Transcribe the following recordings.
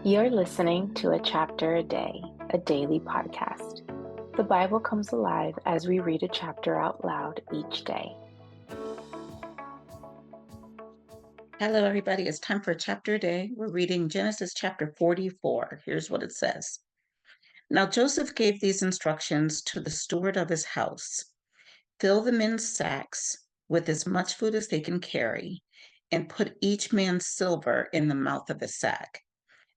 You're listening to A Chapter a Day, a daily podcast. The Bible comes alive as we read a chapter out loud each day. Hello, everybody. It's time for a chapter a day. We're reading Genesis chapter 44. Here's what it says. Now Joseph gave these instructions to the steward of his house. Fill the men's sacks with as much food as they can carry, and put each man's silver in the mouth of his sack.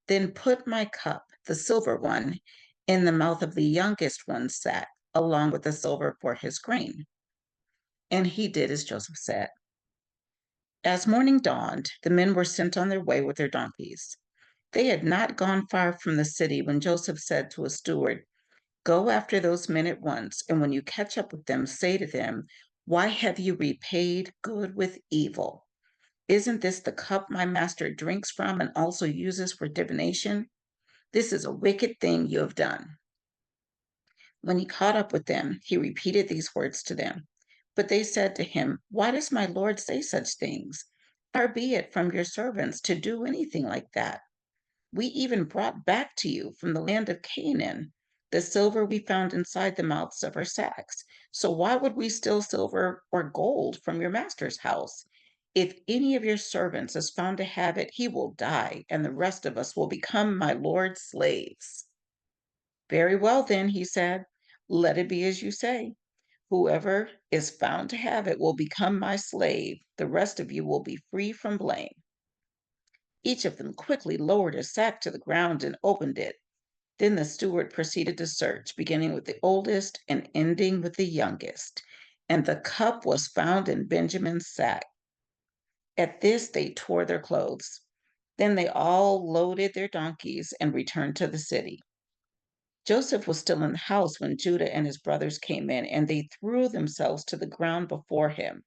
Then put my cup, the silver one, in the mouth of the youngest one's sack, along with the silver for his grain. And he did as Joseph said. As morning dawned, the men were sent on their way with their donkeys. They had not gone far from the city when Joseph said to a steward, Go after those men at once, and when you catch up with them, say to them, Why have you repaid good with evil? Isn't this the cup my master drinks from and also uses for divination? This is a wicked thing you have done. When he caught up with them, he repeated these words to them. But they said to him, Why does my Lord say such things? Far be it from your servants to do anything like that. We even brought back to you from the land of Canaan the silver we found inside the mouths of our sacks. So why would we steal silver or gold from your master's house? If any of your servants is found to have it, he will die, and the rest of us will become my Lord's slaves. Very well, then, he said, let it be as you say. Whoever is found to have it will become my slave. The rest of you will be free from blame. Each of them quickly lowered his sack to the ground and opened it. Then the steward proceeded to search, beginning with the oldest and ending with the youngest. And the cup was found in Benjamin's sack. At this, they tore their clothes. Then they all loaded their donkeys and returned to the city. Joseph was still in the house when Judah and his brothers came in, and they threw themselves to the ground before him.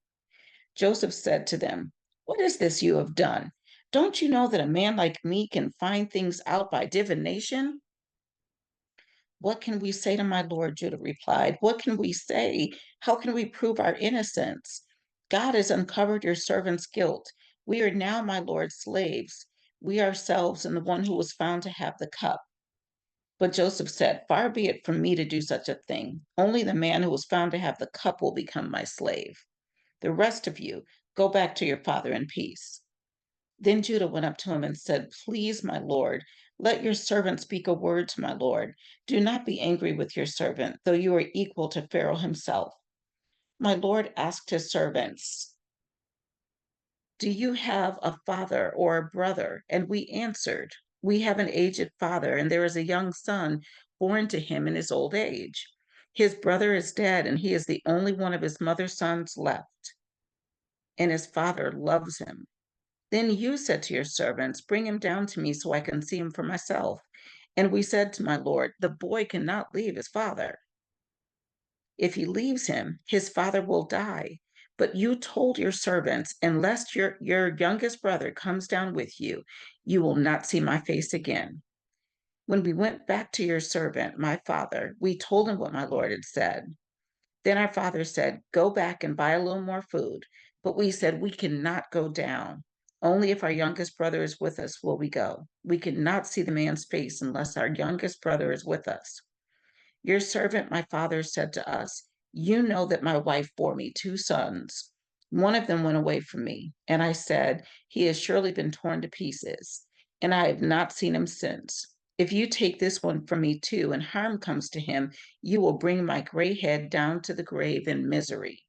Joseph said to them, What is this you have done? Don't you know that a man like me can find things out by divination? What can we say to my Lord? Judah replied. What can we say? How can we prove our innocence? God has uncovered your servant's guilt. We are now my Lord's slaves, we ourselves and the one who was found to have the cup. But Joseph said, Far be it from me to do such a thing. Only the man who was found to have the cup will become my slave. The rest of you, go back to your father in peace. Then Judah went up to him and said, Please, my lord, let your servant speak a word to my lord. Do not be angry with your servant, though you are equal to Pharaoh himself. My lord asked his servants, Do you have a father or a brother? And we answered, We have an aged father, and there is a young son born to him in his old age. His brother is dead, and he is the only one of his mother's sons left, and his father loves him. Then you said to your servants, Bring him down to me so I can see him for myself. And we said to my Lord, The boy cannot leave his father. If he leaves him, his father will die. But you told your servants, Unless your youngest brother comes down with you, you will not see my face again. When we went back to your servant, my father, we told him what my Lord had said. Then our father said, Go back and buy a little more food. But we said, We cannot go down. Only if our youngest brother is with us will we go. We cannot see the man's face unless our youngest brother is with us. Your servant, my father, said to us, You know that my wife bore me two sons. One of them went away from me, and I said, He has surely been torn to pieces, and I have not seen him since. If you take this one from me too, and harm comes to him, you will bring my gray head down to the grave in misery.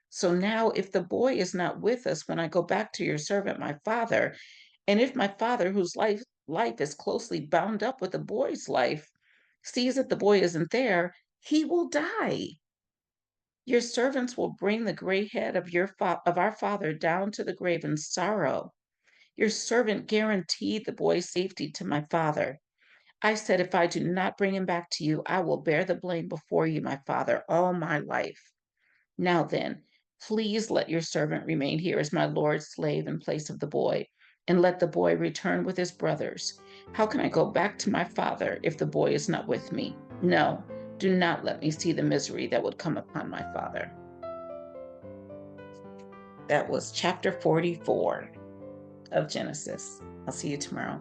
So now, if the boy is not with us when I go back to your servant, my father, and if my father, whose life is closely bound up with the boy's life, sees that the boy isn't there, he will die. Your servants will bring the gray head of of our father down to the grave in sorrow. Your servant guaranteed the boy's safety to my father. I said, If I do not bring him back to you, I will bear the blame before you, my father, all my life. Now then, please let your servant remain here as my Lord's slave in place of the boy, and let the boy return with his brothers. How can I go back to my father if the boy is not with me? No, do not let me see the misery that would come upon my father. That was chapter 44 of Genesis. I'll see you tomorrow.